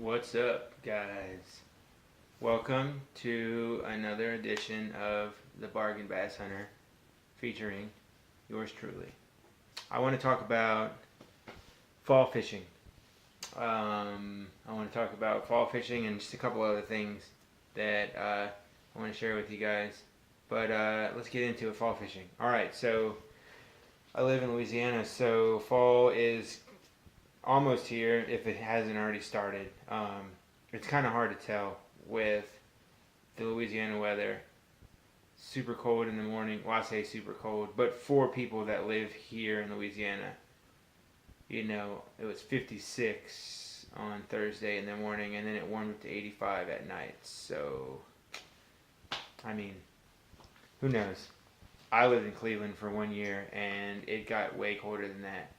What's up, guys? Welcome to another edition of the Bargain Bass Hunter featuring yours truly. I want to talk about fall fishing. I want to talk about fall fishing and just a couple other things that I want to share with you guys. But let's get into it. Fall fishing. Alright, so I live in Louisiana, so fall is almost here if it hasn't already started. It's kind of hard to tell with the Louisiana weather. Super cold in the morning. Well, I say super cold, but for people that live here in Louisiana, it was 56 on Thursday in the morning, and then it warmed up to 85 at night. So, I mean, who knows? I lived in Cleveland for 1 year, and it got way colder than that.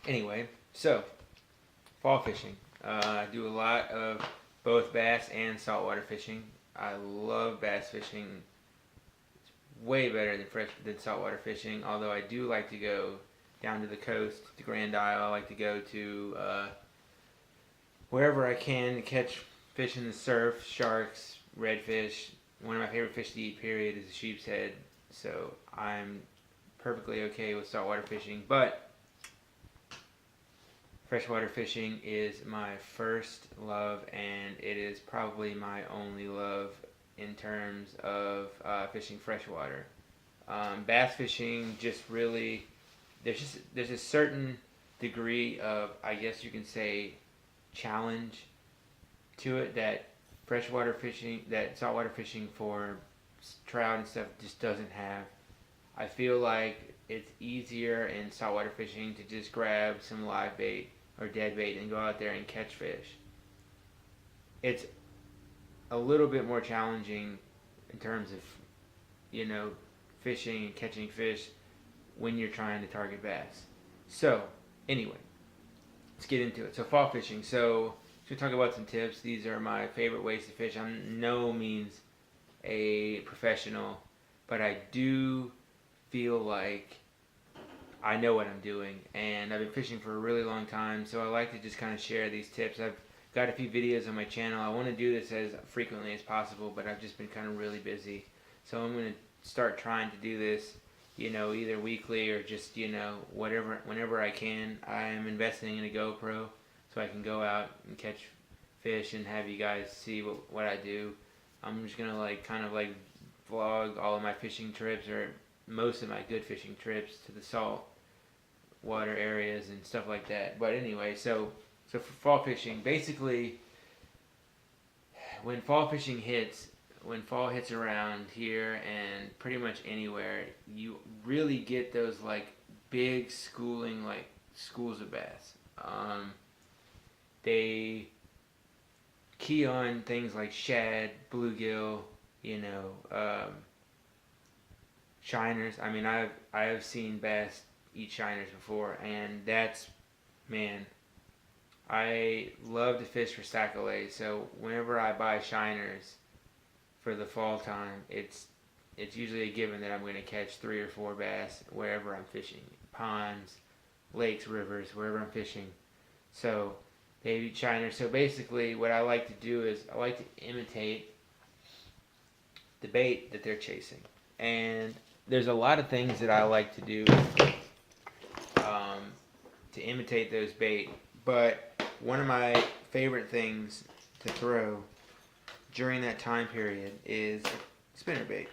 Anyway, so fall fishing. I do a lot of both bass and saltwater fishing. I love bass fishing. It's way better than saltwater fishing. Although I do like to go down to the coast, to Grand Isle. I like to go to wherever I can to catch fish in the surf, sharks, redfish. One of my favorite fish to eat, period, is a sheep's head. So I'm perfectly okay with saltwater fishing, but freshwater fishing is my first love, and it is probably my only love in terms of fishing freshwater. Bass fishing just really, there's a certain degree of, I guess you can say, challenge to it that saltwater fishing for trout and stuff just doesn't have. I feel like it's easier in saltwater fishing to just grab some live bait or dead bait and go out there and catch fish. It's a little bit more challenging in terms of, fishing and catching fish when you're trying to target bass. So, anyway, let's get into it. So, fall fishing. So, to talk about some tips. These are my favorite ways to fish. I'm no means a professional, but I do feel like I know what I'm doing, and I've been fishing for a really long time, so I like to just kind of share these tips. I've got a few videos on my channel. I want to do this as frequently as possible, but I've just been kind of really busy. So I'm going to start trying to do this, either weekly or just, whenever I can. I'm investing in a GoPro so I can go out and catch fish and have you guys see what I do. I'm just going to kind of vlog all of my fishing trips, or most of my good fishing trips to the salt water areas and stuff like that. But anyway, so for fall fishing, basically when fall hits around here and pretty much anywhere, you really get those big schools of bass. They key on things like shad, bluegill, shiners. I mean, I have seen bass eat shiners before, and I love to fish for sac-a-lait. So whenever I buy shiners for the fall time, it's usually a given that I'm going to catch 3 or 4 bass wherever I'm fishing, ponds, lakes, rivers, wherever I'm fishing. So they eat shiners. So basically, what I like to do is I like to imitate the bait that they're chasing, and there's a lot of things that I like to do to imitate those bait, but one of my favorite things to throw during that time period is spinnerbait.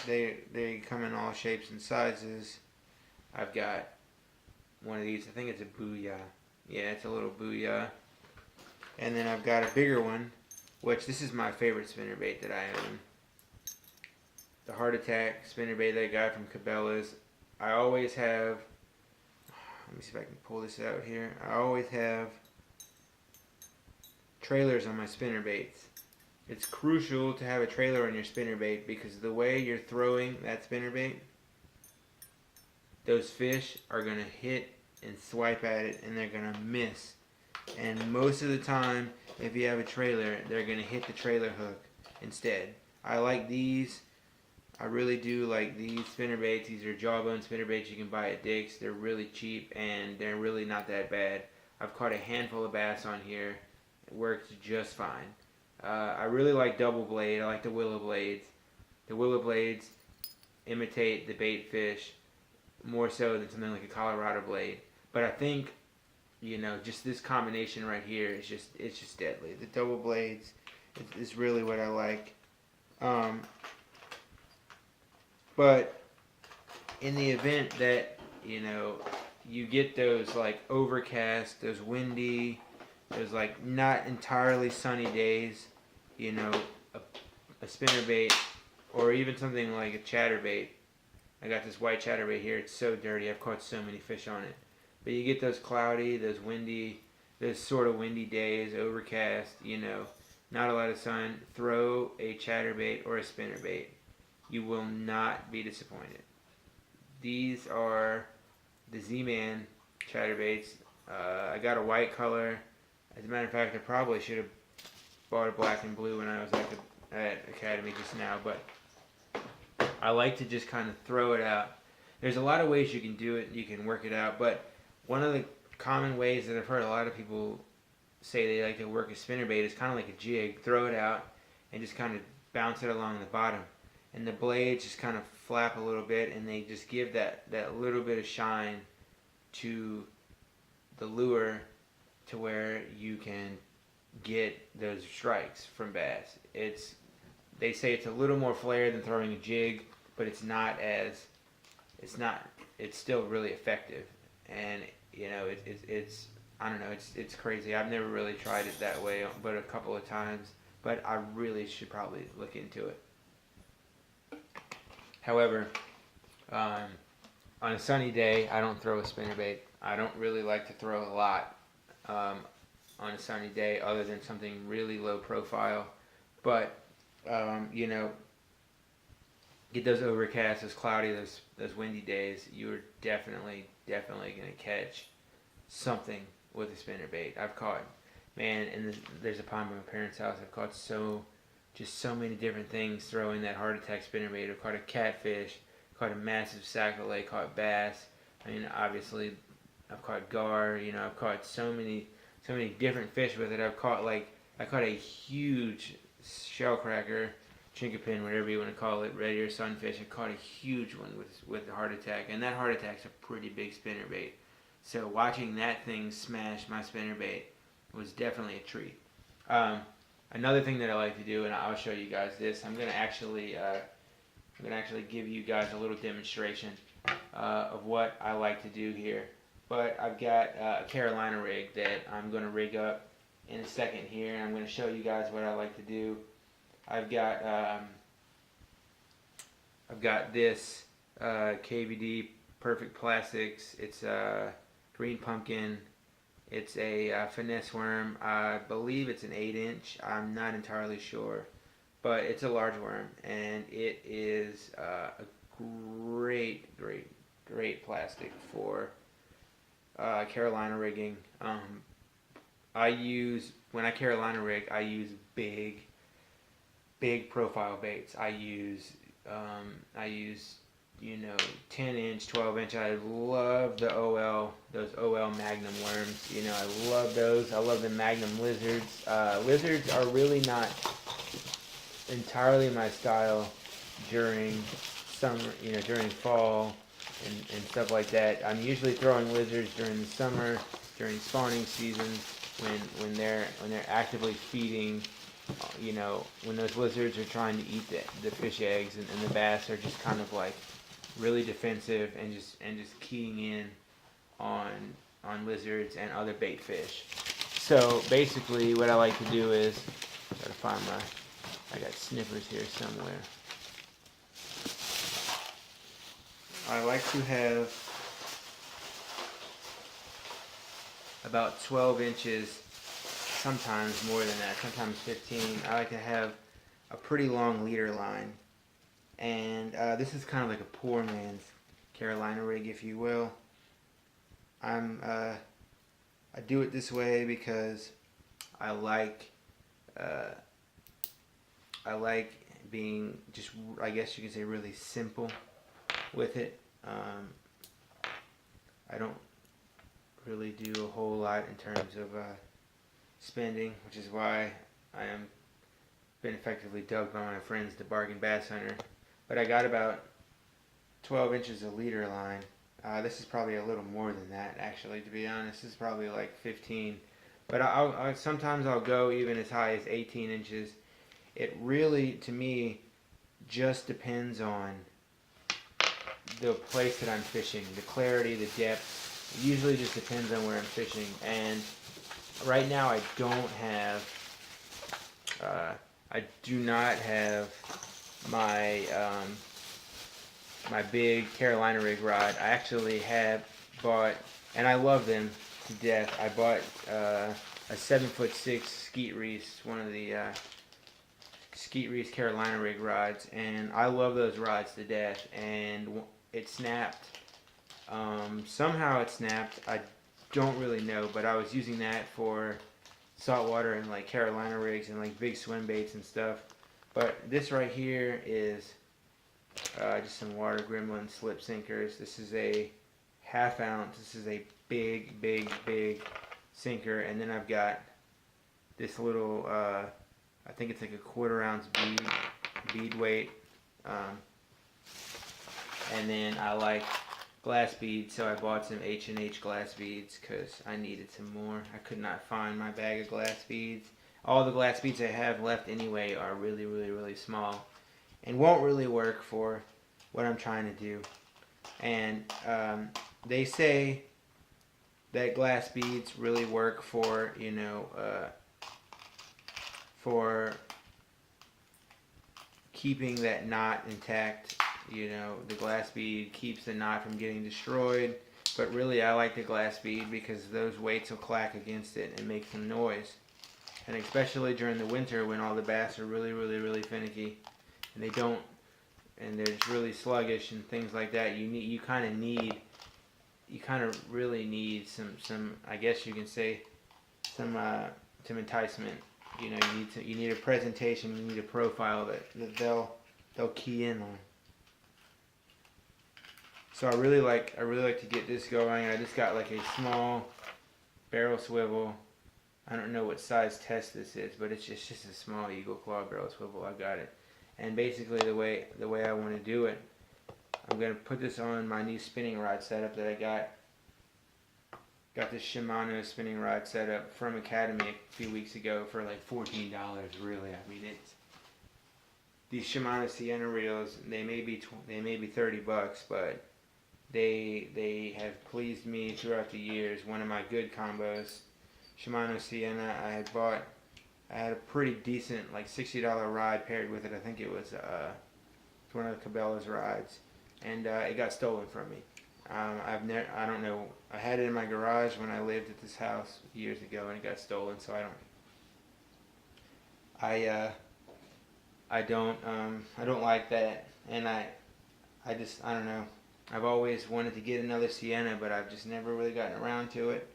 They come in all shapes and sizes. I've got one of these. I think it's a booyah. Yeah, it's a little booyah. And then I've got a bigger one, which this is my favorite spinnerbait that I own. The Heart Attack spinnerbait that I got from Cabela's. I always have, let me see if I can pull this out here. I always have trailers on my spinnerbaits. It's crucial to have a trailer on your spinnerbait because the way you're throwing that spinnerbait, those fish are going to hit and swipe at it, and they're going to miss. And most of the time, if you have a trailer, they're going to hit the trailer hook instead. I like these. I really do like these spinnerbaits. These are jawbone spinnerbaits you can buy at Dick's. They're really cheap, and they're really not that bad. I've caught a handful of bass on here. It works just fine. I really like double blade. I like the willow blades. The willow blades imitate the bait fish more so than something like a Colorado blade. But I think, just this combination right here is it's just deadly. The double blades is really what I like. But in the event that, you get those like overcast, those windy, those like not entirely sunny days, a spinnerbait or even something like a chatterbait. I got this white chatterbait here. It's so dirty. I've caught so many fish on it. But you get those cloudy, those windy, those sort of windy days, overcast, not a lot of sun. Throw a chatterbait or a spinnerbait. You will not be disappointed. These are the Z-Man chatterbaits. I got a white color. As a matter of fact, I probably should have bought a black and blue when I was at Academy just now, but I like to just kind of throw it out. There's a lot of ways you can do it. You can work it out, but one of the common ways that I've heard a lot of people say they like to work a spinnerbait is kind of like a jig. Throw it out and just kind of bounce it along the bottom. And the blades just kind of flap a little bit, and they just give that little bit of shine to the lure to where you can get those strikes from bass. They say it's a little more flair than throwing a jig, but it's still really effective. And I don't know, it's crazy. I've never really tried it that way, but a couple of times, but I really should probably look into it. However, on a sunny day, I don't throw a spinnerbait. I don't really like to throw a lot on a sunny day other than something really low profile. But, get those overcast, those cloudy, those windy days, you're definitely going to catch something with a spinnerbait. I've caught, and there's a pond by my parents' house, I've caught so many different things throwing that heart attack spinnerbait. I've caught a catfish, caught a massive sac-a-lait, caught bass. Obviously, I've caught gar. I've caught so many different fish with it. I caught a huge shellcracker, chinkapin, whatever you want to call it, red ear sunfish. I caught a huge one with the heart attack, and that heart attack's a pretty big spinnerbait. So watching that thing smash my spinnerbait was definitely a treat. Another thing that I like to do, and I'll show you guys this. I'm gonna actually give you guys a little demonstration of what I like to do here. But I've got a Carolina rig that I'm gonna rig up in a second here, and I'm gonna show you guys what I like to do. I've got this KVD Perfect Plastics. It's green pumpkin. It's a finesse worm. I believe it's an 8-inch. I'm not entirely sure, but it's a large worm, and it is a great plastic for Carolina rigging. When I Carolina rig, I use big profile baits. I use 10-inch, 12-inch. I love those OL Magnum worms. I love those. I love the Magnum lizards. Lizards are really not entirely my style during summer, during fall and stuff like that. I'm usually throwing lizards during the summer, during spawning seasons, when they're actively feeding. When those lizards are trying to eat the fish eggs, and the bass are just kind of like really defensive and just keying in on lizards and other bait fish. So basically what I like to do is, I got snippers here somewhere. I like to have about 12 inches, sometimes more than that, sometimes 15. I like to have a pretty long leader line. And this is kind of like a poor man's Carolina rig, if you will. I do it this way because I like being just, I guess you could say, really simple with it. I don't really do a whole lot in terms of spending, which is why I am been effectively dubbed by my friends the bargain bass hunter. But I got about 12 inches of leader line. This is probably a little more than that, actually, to be honest. This is probably like 15. But sometimes I'll go even as high as 18 inches. It really, to me, just depends on the place that I'm fishing, the clarity, the depth. It usually just depends on where I'm fishing. And right now I do not have my my big Carolina rig rod. I actually have bought, and I love them to death. I bought a 7'6" Skeet Reese, one of the Skeet Reese Carolina rig rods, and I love those rods to death. And it snapped. Somehow it snapped. I don't really know, but I was using that for saltwater and like Carolina rigs and like big swim baits and stuff. But this right here is just some water gremlin slip sinkers. This is a ½ ounce. This is a big, big, big sinker. And then I've got this little, I think it's like a ½ ounce bead weight. And then I like glass beads, so I bought some H&H glass beads because I needed some more. I could not find my bag of glass beads. All the glass beads I have left anyway are really, really, really small and won't really work for what I'm trying to do. And they say that glass beads really work for, you know, for keeping that knot intact. You know, the glass bead keeps the knot from getting destroyed, but really I like the glass bead because those weights will clack against it and make some noise. And especially during the winter when all the bass are really, really, really finicky and and they're just really sluggish and things like that, you kind of really need some I guess you can say some enticement. You know, you need a presentation, you need a profile that they'll key in on. So I really like to get this going. I just got like a small barrel swivel. I don't know what size test this is, but it's just a small Eagle Claw barrel swivel. I got it. And basically the way I want to do it, I'm going to put this on my new spinning rod setup that I got. Got this Shimano spinning rod setup from Academy a few weeks ago for like $14, really. I mean, it's these Shimano Sienna reels, they may be $30, but they have pleased me throughout the years. One of my good combos, Shimano Sienna, I had a pretty decent like $60 rod paired with it. I think it was one of the Cabela's rods, and it got stolen from me. I don't know. I had it in my garage when I lived at this house years ago, and it got stolen. So I don't like that, and I don't know. I've always wanted to get another Sienna, but I've just never really gotten around to it.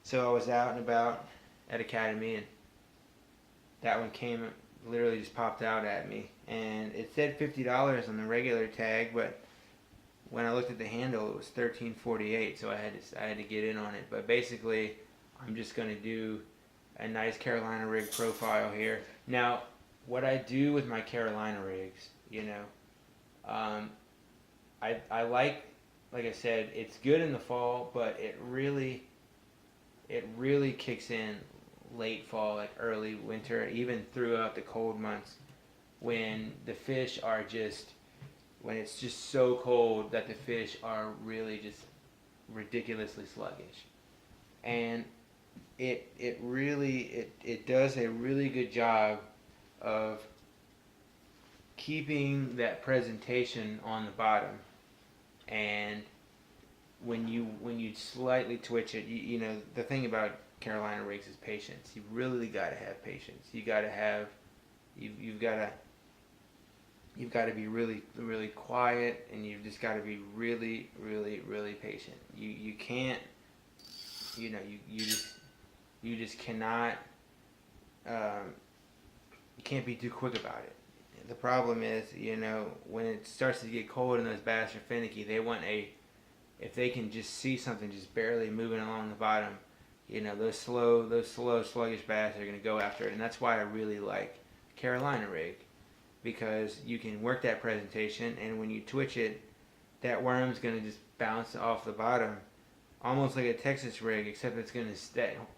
So I was out and about at Academy, and that one literally just popped out at me, and it said $50 on the regular tag, but when I looked at the handle, it was $13.48, so I had to get in on it. But basically, I'm just going to do a nice Carolina rig profile here. Now, what I do with my Carolina rigs, you know, I like I said, it's good in the fall, but it really kicks in late fall, like early winter, even throughout the cold months, when the fish are when it's just so cold that the fish are really just ridiculously sluggish. And it really does a really good job of keeping that presentation on the bottom. And when you slightly twitch it, you know, the thing about Carolina rigs is patience. You really got to have patience. You've got to be really, really quiet, and you've just got to be really, really, really patient. You can't, you know, you just cannot, you can't be too quick about it. The problem is, you know, when it starts to get cold and those bass are finicky, they want a if they can just see something just barely moving along the bottom, you know, those slow, sluggish bass are going to go after it. And that's why I really like Carolina rig, because you can work that presentation, and when you twitch it, that worm's going to just bounce off the bottom, almost like a Texas rig, except it's going to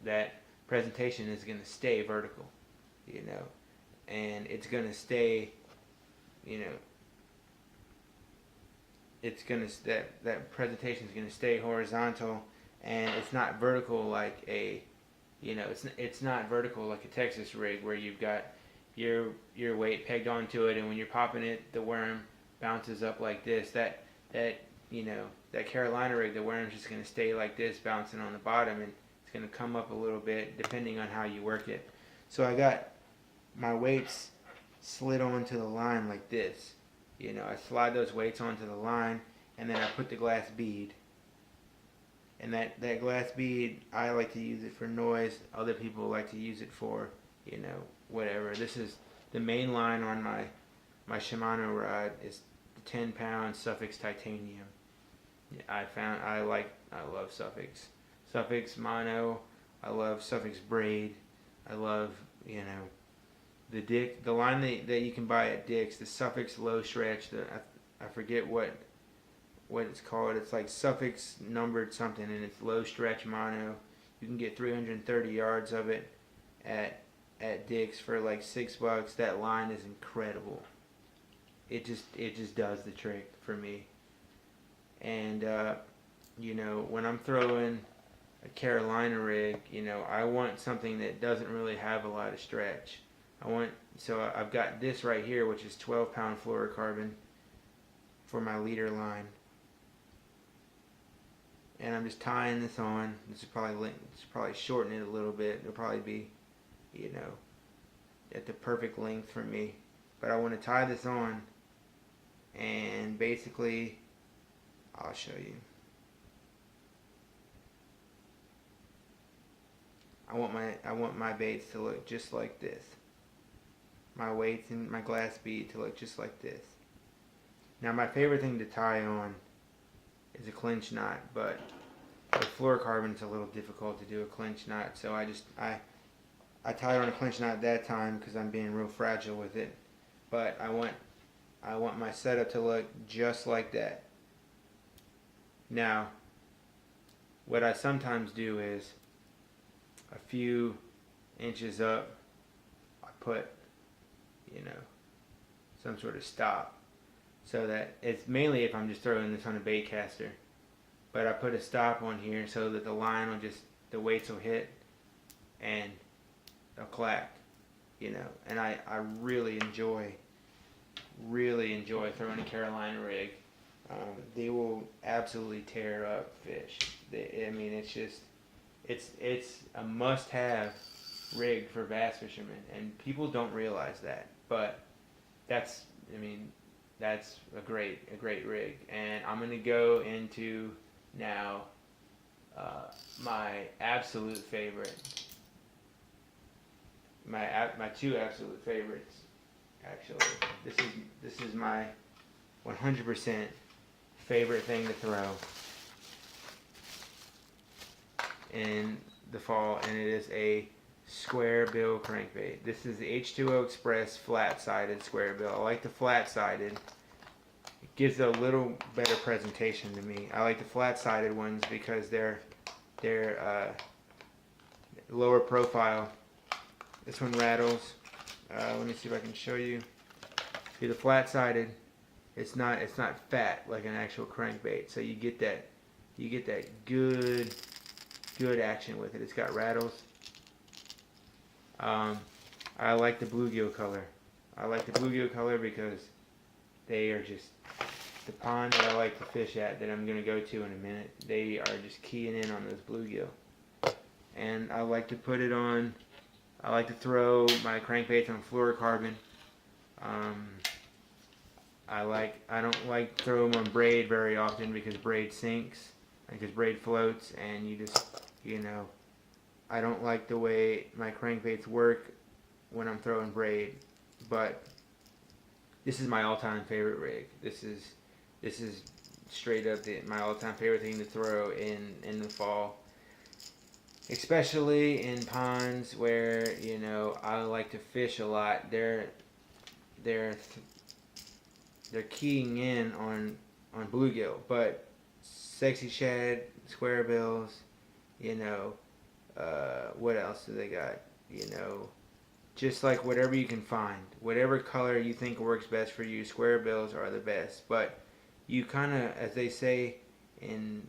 that presentation is going to stay vertical, you know, and it's going to stay, you know, it's going to that presentation is going to stay horizontal, and it's not vertical like a, you know, it's not vertical like a Texas rig where you've got your weight pegged onto it, and when you're popping it, the worm bounces up like this. That you know, that Carolina rig, the worm's just going to stay like this, bouncing on the bottom, and it's going to come up a little bit depending on how you work it. So I got my weights slid onto the line like this. You know, I slide those weights onto the line, and then I put the glass bead. And that glass bead, I like to use it for noise. Other people like to use it for, you know, whatever. This is the main line on my Shimano rod is the 10-pound Suffix titanium. I love Suffix mono. I love Suffix braid. I love, you know, the line that you can buy at Dick's, the Suffix low stretch. I forget what it's called. It's like Suffix numbered something, and it's low stretch mono. You can get 330 yards of it at Dick's for like $6. That line is incredible. It just does the trick for me. And you know, when I'm throwing a Carolina rig, you know, I want something that doesn't really have a lot of stretch. So I've got this right here, which is 12-pound fluorocarbon for my leader line, and I'm just tying this on. This is probably shorten it a little bit. It'll probably be, you know, at the perfect length for me. But I want to tie this on, and basically, I'll show you. I want my baits to look just like this. My weights and my glass bead to look just like this. Now my favorite thing to tie on is a clinch knot, but with fluorocarbon it's a little difficult to do a clinch knot, so I tied on a clinch knot that time because I'm being real fragile with it. But I want my setup to look just like that. Now, what I sometimes do is a few inches up, I put, you know, some sort of stop, so that it's mainly if I'm just throwing this on a bait caster. But I put a stop on here so that the line will just, the weights will hit and they'll clack, you know. And I really enjoy throwing a Carolina rig. They will absolutely tear up fish. I mean, it's just, it's a must-have rig for bass fishermen, and people don't realize that. But that's a great rig. And I'm gonna go into now my absolute favorite, my two absolute favorites. Actually, this is my 100% favorite thing to throw in the fall, and it is a square bill crankbait. This is the H2O Express flat-sided square bill. I like the flat-sided. It gives a little better presentation to me. I like the flat-sided ones because they're lower profile. This one rattles. Let me see if I can show you. See, the flat-sided, it's not fat like an actual crankbait, so you get that good action with it. It's got rattles. I like the bluegill color. I like the bluegill color because they are just, the pond that I like to fish at, that I'm going to go to in a minute, they are just keying in on those bluegill. And I like to put it on, I like to throw my crankbaits on fluorocarbon. I don't like to throw them on braid very often because braid sinks, because braid floats, and you just, you know, I don't like the way my crankbaits work when I'm throwing braid. But this is my all-time favorite rig. This is straight up my all-time favorite thing to throw in the fall, especially in ponds where, you know, I like to fish a lot. They're keying in on bluegill, but sexy shad, square bills, you know, what else do they got? You know, just like whatever you can find, whatever color you think works best for you. Square bills are the best, but you kind of, as they say in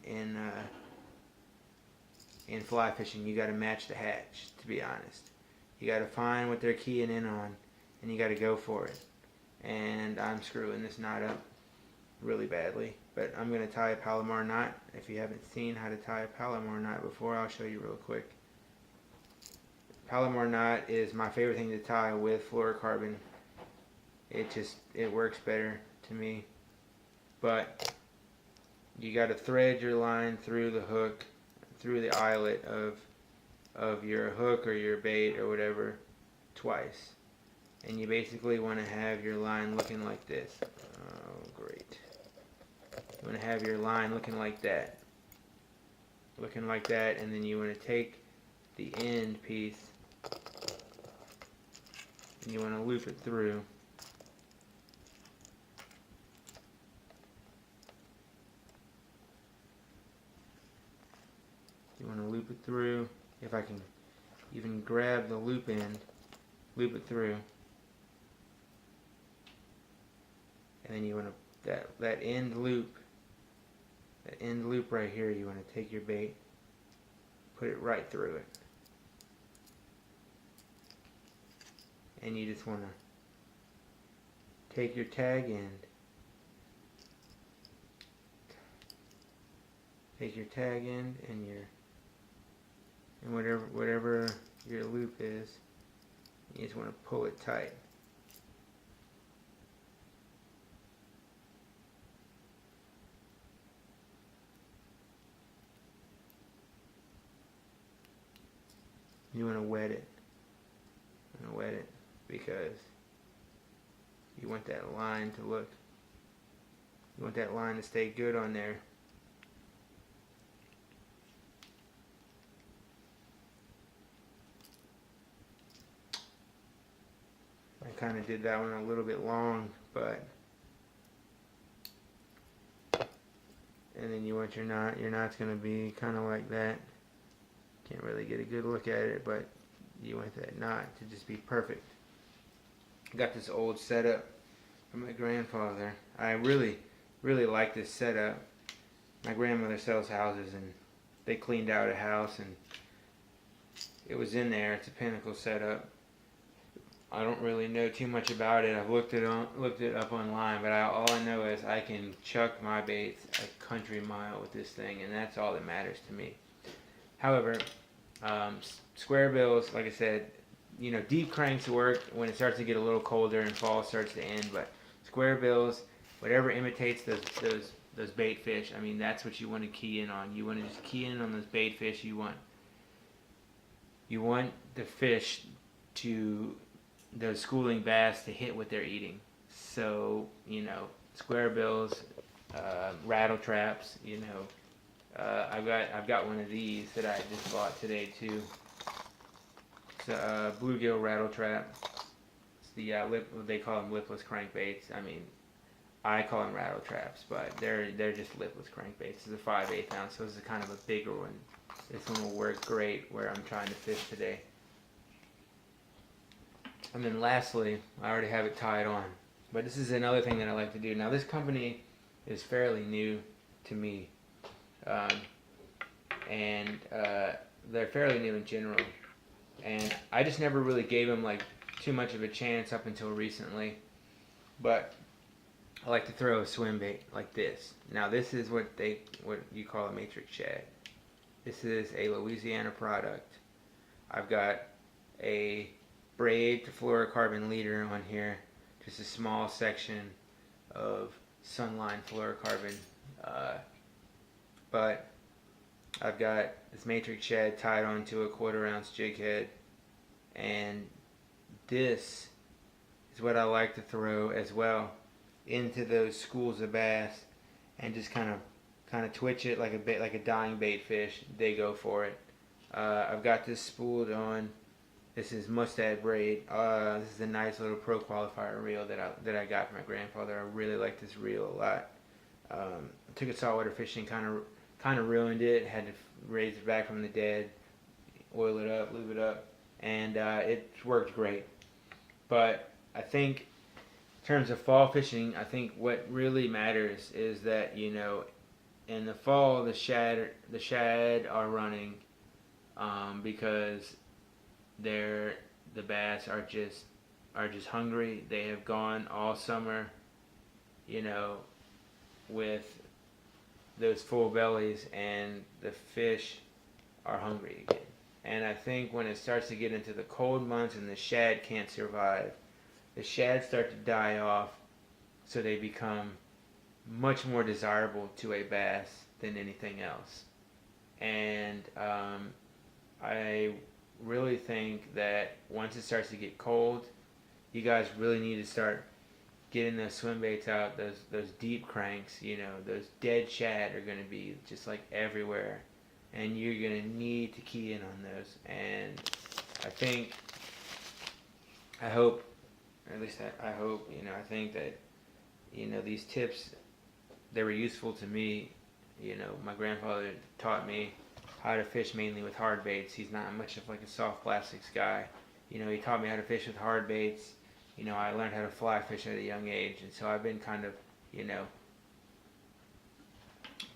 fly fishing, you got to match the hatch. To be honest, you got to find what they're keying in on, and you got to go for it. And I'm screwing this knot up really badly, but I'm going to tie a Palomar knot. If you haven't seen how to tie a Palomar knot before, I'll show you real quick. Palomar knot is my favorite thing to tie with fluorocarbon. It works better to me. But you got to thread your line through the hook, through the eyelet of your hook or your bait or whatever, twice. And you basically want to have your line looking like this. Oh, great. You want to have your line looking like that. Looking like that, and then you want to take the end piece and you want to loop it through. You want to loop it through. If I can even grab the loop end, loop it through. And then you want to, that end loop right here, you want to take your bait, put it right through it. And you just want to take your tag end, and whatever your loop is, you just want to pull it tight. You want to wet it. Because you want that line to look. You want that line to stay good on there. I kind of did that one a little bit long, but and then you want your knot. Your knot's going to be kind of like that. Can't really get a good look at it, but you want that knot to just be perfect. I got this old setup from my grandfather. I really like this setup. My grandmother sells houses, and they cleaned out a house, and it was in there. It's a Pinnacle setup. I don't really know too much about it. I've looked it up online, but all I know is I can chuck my baits a country mile with this thing, and that's all that matters to me. However, square bills, like I said, you know, deep cranks work when it starts to get a little colder and fall starts to end. But square bills, whatever imitates those bait fish, I mean, that's what you want to key in on. You want to just key in on those bait fish. You want the fish to, those schooling bass, to hit what they're eating. So, you know, square bills, rattle traps, you know. I've got one of these that I just bought today too. It's a bluegill rattle trap. It's the they call them lipless crankbaits. I mean, I call them rattle traps, but they're just lipless crankbaits. It's a 5/8 ounce, so this is kind of a bigger one. This one will work great where I'm trying to fish today. And then lastly, I already have it tied on, but this is another thing that I like to do. Now this company is fairly new to me. And they're fairly new in general, and I just never really gave them like too much of a chance up until recently. But I like to throw a swim bait like this. Now this is what you call a matrix shad. This is a Louisiana product. I've got a braid to fluorocarbon leader on here, just a small section of sunline fluorocarbon. But I've got this matrix shad tied onto a 1/4 ounce jig head, and this is what I like to throw as well into those schools of bass. and just kind of twitch it like a dying bait fish. They go for it. I've got this spooled on. This is Mustad braid. This is a nice little pro qualifier reel that I got from my grandfather. I really like this reel a lot. I took it saltwater fishing, kind of ruined it. Had to raise it back from the dead, oil it up, lube it up, and it's worked great. But I think in terms of fall fishing, I think what really matters is that, you know, in the fall the shad are running because the bass are just hungry. They have gone all summer, you know, with those full bellies, and the fish are hungry again. And I think when it starts to get into the cold months and the shad can't survive, the shad start to die off, so they become much more desirable to a bass than anything else. And I really think that once it starts to get cold, you guys really need to start getting those swim baits out, those deep cranks. You know, those dead shad are going to be just like everywhere, and you're going to need to key in on those. And I hope, or at least I hope, you know, I think that, you know, these tips, they were useful to me. You know, my grandfather taught me how to fish mainly with hard baits. He's not much of like a soft plastics guy. You know, he taught me how to fish with hard baits. You know, I learned how to fly fish at a young age, and so I've been kind of, you know,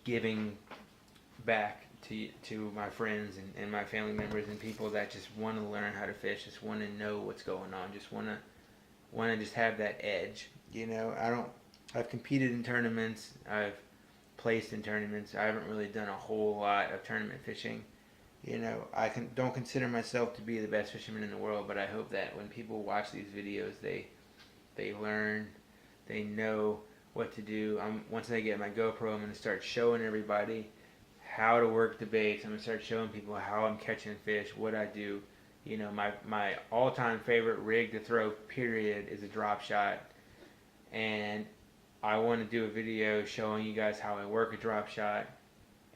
giving back to my friends and my family members and people that just want to learn how to fish, just want to know what's going on, just want to just have that edge. You know, I've competed in tournaments, I've placed in tournaments. I haven't really done a whole lot of tournament fishing. You know, don't consider myself to be the best fisherman in the world, but I hope that when people watch these videos, they learn, they know what to do. Once I get my GoPro, I'm going to start showing everybody how to work the baits. I'm going to start showing people how I'm catching fish, what I do. You know, my all-time favorite rig to throw, period, is a drop shot. And I want to do a video showing you guys how I work a drop shot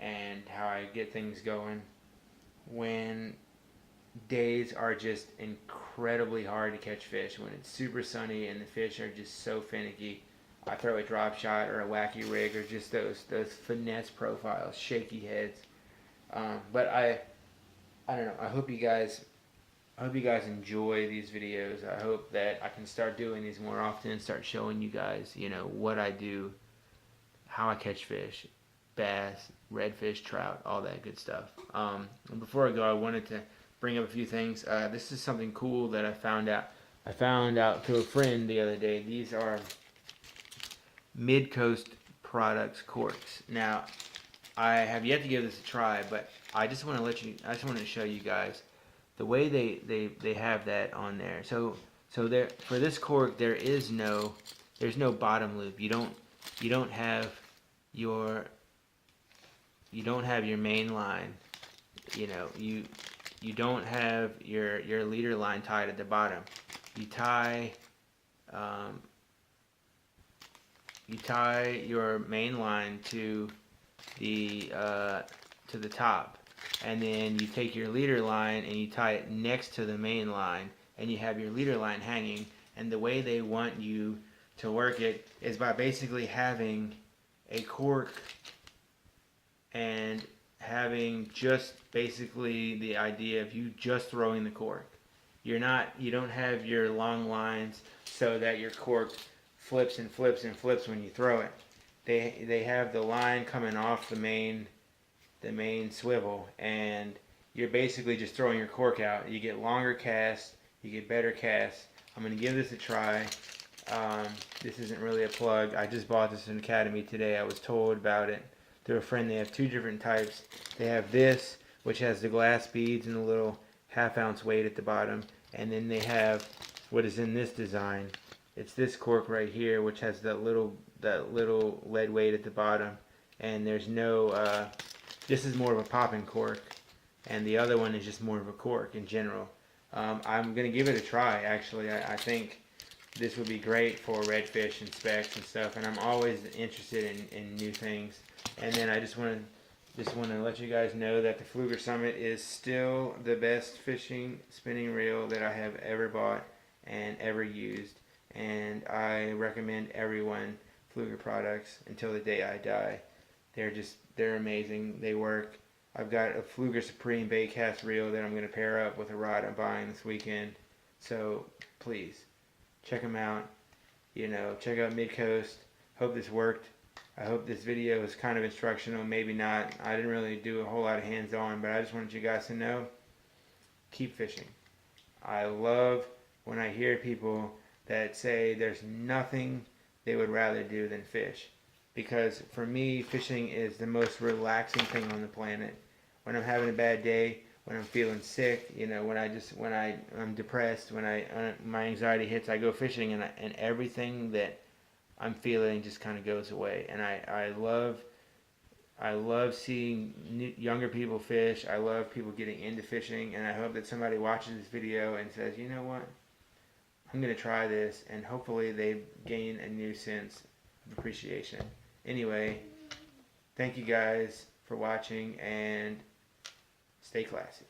and how I get things going when days are just incredibly hard to catch fish. When it's super sunny and the fish are just so finicky, I throw a drop shot or a wacky rig or just those finesse profiles, shaky heads. But I don't know. I hope you guys enjoy these videos. I hope that I can start doing these more often and start showing you guys, you know, what I do, how I catch fish, bass, redfish, trout, all that good stuff. And before I go, I wanted to bring up a few things. This is something cool that I found out. I found out through a friend the other day. These are Mid-Coast Products corks. Now, I have yet to give this a try, but I just want to show you guys the way they have that on there. So there, for this cork, there's no bottom loop. You don't have your main line. You know, you don't have your leader line tied at the bottom. You tie your main line to the top, and then you take your leader line and you tie it next to the main line, and you have your leader line hanging. And the way they want you to work it is by basically having a cork and having just basically the idea of you just throwing the cork. You don't have your long lines so that your cork flips and flips and flips when you throw it. They have the line coming off the main swivel, and you're basically just throwing your cork out. You get longer casts, you get better casts. I'm going to give this a try. This isn't really a plug. I just bought this in Academy today. I was told about it through a friend. They have two different types. They have this, which has the glass beads and a little half-ounce weight at the bottom, and then they have what is in this design. It's this cork right here, which has that little lead weight at the bottom, and there's no this is more of a popping cork, and the other one is just more of a cork in general. I'm gonna give it a try. Actually, I think this would be great for redfish and specks and stuff. And I'm always interested in new things. And then I just want to let you guys know that the Fluger Summit is still the best fishing spinning reel that I have ever bought and ever used. And I recommend everyone Fluger products until the day I die. They're amazing. They work. I've got a Fluger Supreme bait cast reel that I'm going to pair up with a rod I'm buying this weekend. So please check them out. You know, check out Midcoast. Hope this worked. I hope this video is kind of instructional. Maybe not. I didn't really do a whole lot of hands-on, but I just wanted you guys to know, keep fishing. I love when I hear people that say there's nothing they would rather do than fish. Because for me, fishing is the most relaxing thing on the planet. When I'm having a bad day, when I'm feeling sick, you know, when I'm depressed, when my anxiety hits, I go fishing, and everything that I'm feeling just kind of goes away. And I love seeing younger people fish. I love people getting into fishing, and I hope that somebody watches this video and says, you know what, I'm going to try this, and hopefully they gain a new sense of appreciation. Anyway, thank you guys for watching, and stay classy.